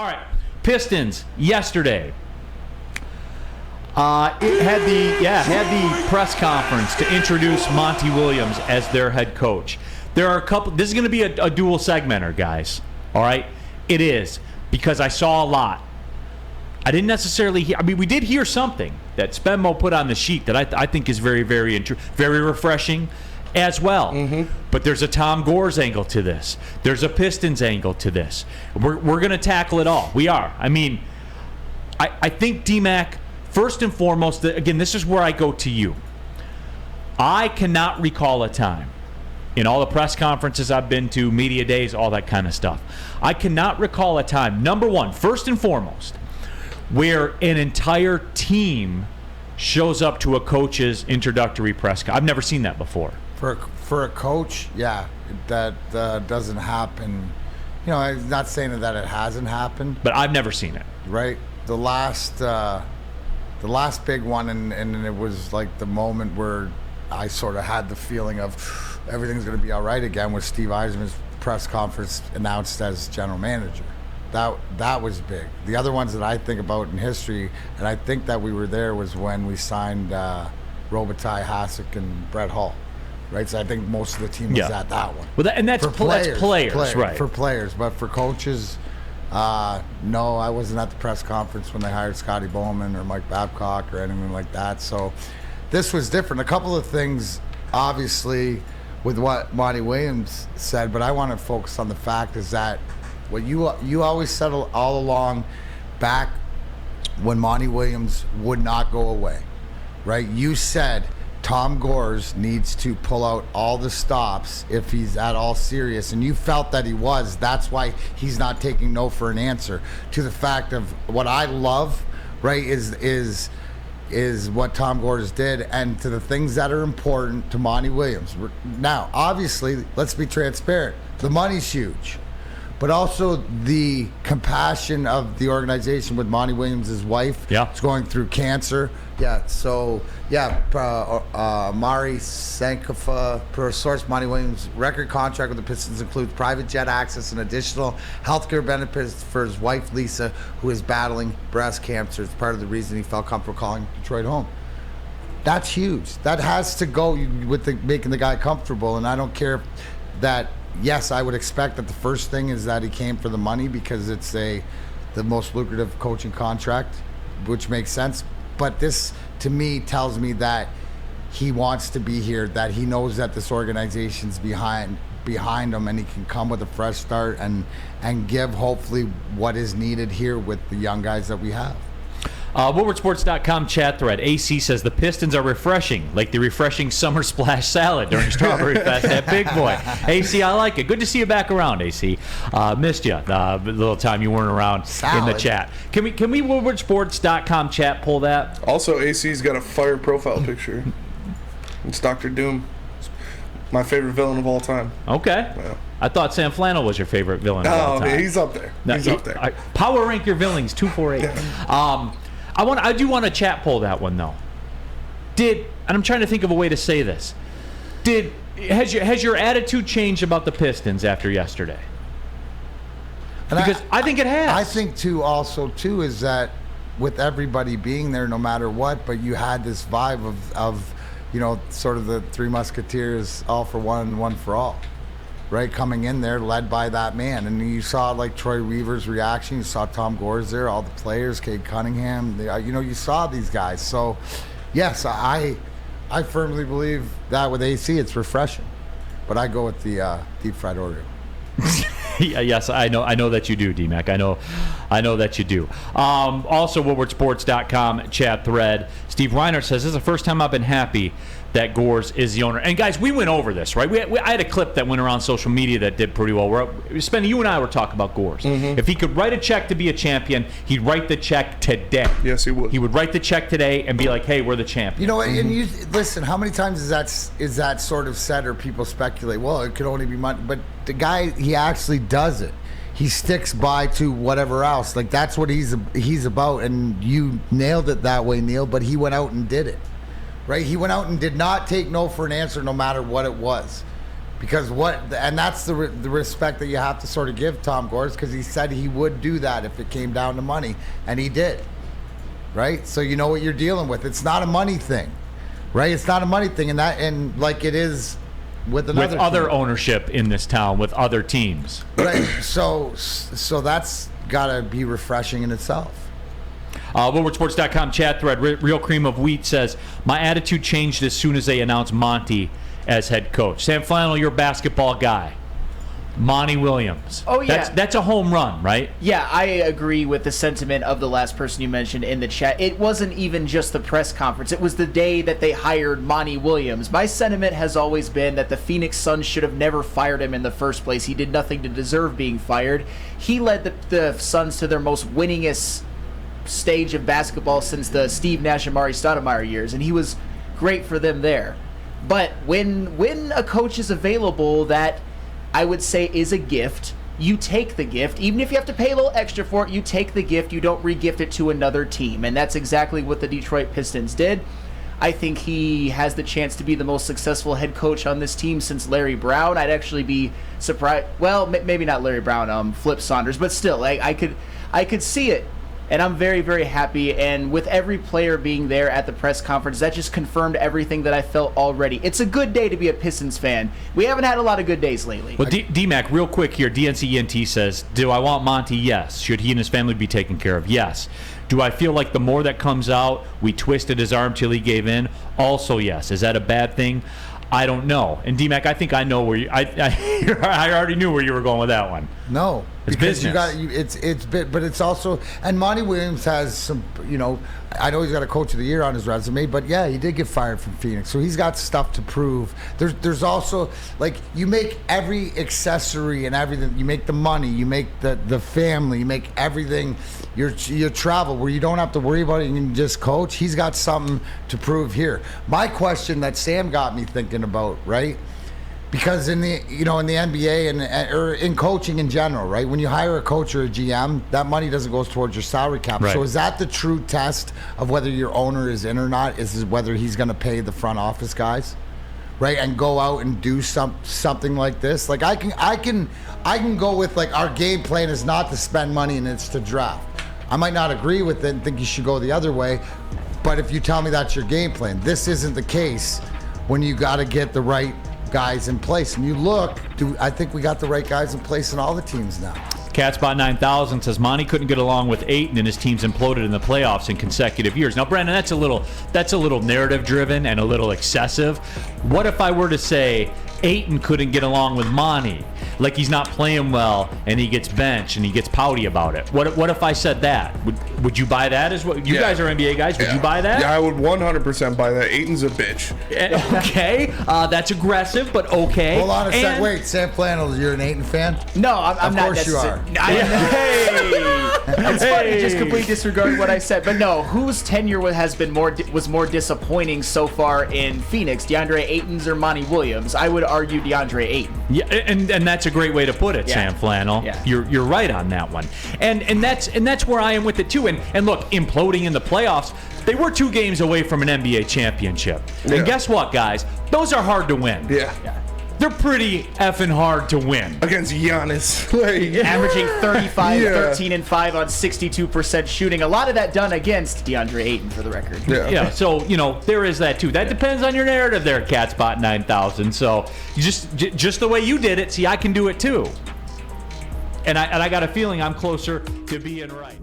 All right, Pistons yesterday. It had the press conference to introduce Monty Williams as their head coach. There are a couple. This is going to be a dual segmenter, guys. All right, it is because I saw a lot. I didn't necessarily hear. I mean, we did hear something that Spenmo put on the sheet that I think is very, very very refreshing as well. Mm-hmm. But there's a Tom Gores angle to this. There's a Pistons angle to this. We're going to tackle it all. We are. I mean, I think D-Mac, first and foremost, again, this is where I go to you. I cannot recall a time in all the press conferences I've been to, media days, all that kind of stuff. I cannot recall a time, number one, first and foremost, where an entire team shows up to a coach's introductory press conference. I've never seen that before. For a coach, yeah, that doesn't happen. You know, I'm not saying that it hasn't happened, but I've never seen it. Right. The last big one, and it was like the moment where I sort of had the feeling of everything's going to be all right again, was Steve Eisman's press conference announced as general manager. That was big. The other ones that I think about in history, and I think that we were there, was when we signed Robitaille, Hasek, and Brett Hull. Right, so I think most of the team was at that one. Well, that's players, right? For players, but for coaches, no, I wasn't at the press conference when they hired Scotty Bowman or Mike Babcock or anything like that. So this was different. A couple of things, obviously, with what Monty Williams said, but I want to focus on the fact is that what you always said all along, back when Monty Williams would not go away, right? You said Tom Gores needs to pull out all the stops if he's at all serious, and you felt that he was. That's why he's not taking no for an answer. To the fact of what I love, right, is what Tom Gores did, and to the things that are important to Monty Williams. Now, obviously, let's be transparent. The money's huge, but also the compassion of the organization with Monty Williams' wife. Yeah. Is going through cancer. Yeah, so, Mari Sankofa, per source, Monty Williams' record contract with the Pistons includes private jet access and additional healthcare benefits for his wife, Lisa, who is battling breast cancer. It's part of the reason he felt comfortable calling Detroit home. That's huge. That has to go with making the guy comfortable, and I don't care that, yes, I would expect that the first thing is that he came for the money because it's the most lucrative coaching contract, which makes sense. But this, to me, tells me that he wants to be here, that he knows that this organization's behind him, and he can come with a fresh start and give, hopefully, what is needed here with the young guys that we have. WoodwardSports.com chat thread. AC says the Pistons are refreshing, like the refreshing summer splash salad during Strawberry Fest at Big Boy. AC, I like it. Good to see you back around, AC. Missed you the little time you weren't around in the chat. Can we WoodwardSports.com chat pull that? Also, AC's got a fire profile picture. It's Dr. Doom. My favorite villain of all time. Okay. Yeah. I thought Sam Flannel was your favorite villain of all time. Oh, he's up there. He's up there. Power rank your villains, 248. Yeah. I do want to chat poll that one though. And I'm trying to think of a way to say this. Has your attitude changed about the Pistons after yesterday? Because I think it has. I think too is that with everybody being there no matter what, but you had this vibe of sort of the Three Musketeers, all for one, one for all. Right, coming in there, led by that man. And you saw, like, Troy Weaver's reaction. You saw Tom Gores there, all the players, Cade Cunningham. You saw these guys. So, yes, I firmly believe that with AC, it's refreshing. But I go with the deep fried Oreo. Yes, I know that you do, D-Mac. I know that you do. Also, WoodwardSports.com chat thread. Steve Reiner says, this is the first time I've been happy that Gores is the owner. And guys, we went over this, right? I had a clip that went around social media that did pretty well. Spenny, you and I were talking about Gores. Mm-hmm. If he could write a check to be a champion, he'd write the check today. Yes, he would. He would write the check today and be like, hey, we're the champion. And you listen, how many times is that sort of said, or people speculate, well, it could only be money. But the guy, he actually does it. He sticks by to whatever else. Like, that's what he's about. And you nailed it that way, Neil, but he went out and did it. Right? He went out and did not take no for an answer no matter what it was. Because and that's the respect that you have to sort of give Tom Gores, because he said he would do that if it came down to money, and he did. Right? So you know what you're dealing with. It's not a money thing, right? It's not a money thing, and like it is with another other team. ownership in this town, with other teams. Right. So that's got to be refreshing in itself. WoodwardSports.com chat thread. Real Cream of Wheat says, my attitude changed as soon as they announced Monty as head coach. Sam Flannel, you're a basketball guy. Monty Williams. Oh, yeah. That's a home run, right? Yeah, I agree with the sentiment of the last person you mentioned in the chat. It wasn't even just the press conference. It was the day that they hired Monty Williams. My sentiment has always been that the Phoenix Suns should have never fired him in the first place. He did nothing to deserve being fired. He led the Suns to their most winningest stage of basketball since the Steve Nash and Mari Stoudemire years, and he was great for them there. But when a coach is available that I would say is a gift, you take the gift. Even if you have to pay a little extra for it, you take the gift. You don't re-gift it to another team. And that's exactly what the Detroit Pistons did. I think he has the chance to be the most successful head coach on this team since Larry Brown. I'd actually be surprised. Well, maybe not Larry Brown, Flip Saunders, but still, I could see it. And I'm very, very happy. And with every player being there at the press conference, that just confirmed everything that I felt already. It's a good day to be a Pistons fan. We haven't had a lot of good days lately. Well, D-Mac, real quick here, DNCENT says, do I want Monty? Yes. Should he and his family be taken care of? Yes. Do I feel like the more that comes out, we twisted his arm till he gave in? Also, yes. Is that a bad thing? I don't know. And D-Mac, I think I know where I already knew where you were going with that one. No, it's because business. but it's also, and Monty Williams has some, I know he's got a Coach of the Year on his resume, but yeah, he did get fired from Phoenix, so he's got stuff to prove. There's also, like, you make every accessory and everything. You make the money, you make the family, you make everything. Your travel where you don't have to worry about it. You can just coach. He's got something to prove here. My question that Sam got me thinking about, right? Because in the NBA or in coaching in general, right? When you hire a coach or a GM, that money doesn't go towards your salary cap. Right. So is that the true test of whether your owner is in or not? Is whether he's going to pay the front office guys, right? And go out and do something like this. Like I can go with, like, our game plan is not to spend money and it's to draft. I might not agree with it and think you should go the other way, but if you tell me that's your game plan, this isn't the case when you got to get the right guys in place. And you look, I think we got the right guys in place in all the teams now. Catspot 9000 says Monty couldn't get along with Ayton and his teams imploded in the playoffs in consecutive years. Now, Brandon, that's a little narrative driven and a little excessive. What if I were to say Ayton couldn't get along with Monty, like he's not playing well and he gets benched and he gets pouty about it? What if I said that? Would you buy that as well? You guys are NBA guys. Would you buy that? Yeah, I would 100% buy that. Ayton's a bitch. Okay, that's aggressive, but okay. Hold on a sec. Wait, Sam Flannel, you're an Ayton fan? No, I'm not. Of course you are. It's funny, just completely disregarding what I said. But no, whose tenure was more disappointing so far in Phoenix, DeAndre Ayton's or Monty Williams? I would argue DeAndre Ayton. Yeah, and that's a great way to put it, Yeah. Sam Flannel. Yeah. You're right on that one. And that's where I am with it too. And look, imploding in the playoffs, they were 2 games away from an NBA championship. Yeah. And guess what, guys? Those are hard to win. Yeah. They're pretty effing hard to win. Against Giannis. Averaging 35, Yeah. 13, and 5 on 62% shooting. A lot of that done against DeAndre Ayton, for the record. Yeah, so, there is that too. That depends on your narrative there, Catspot 9000. So, just the way you did it, see, I can do it too. And I got a feeling I'm closer to being right.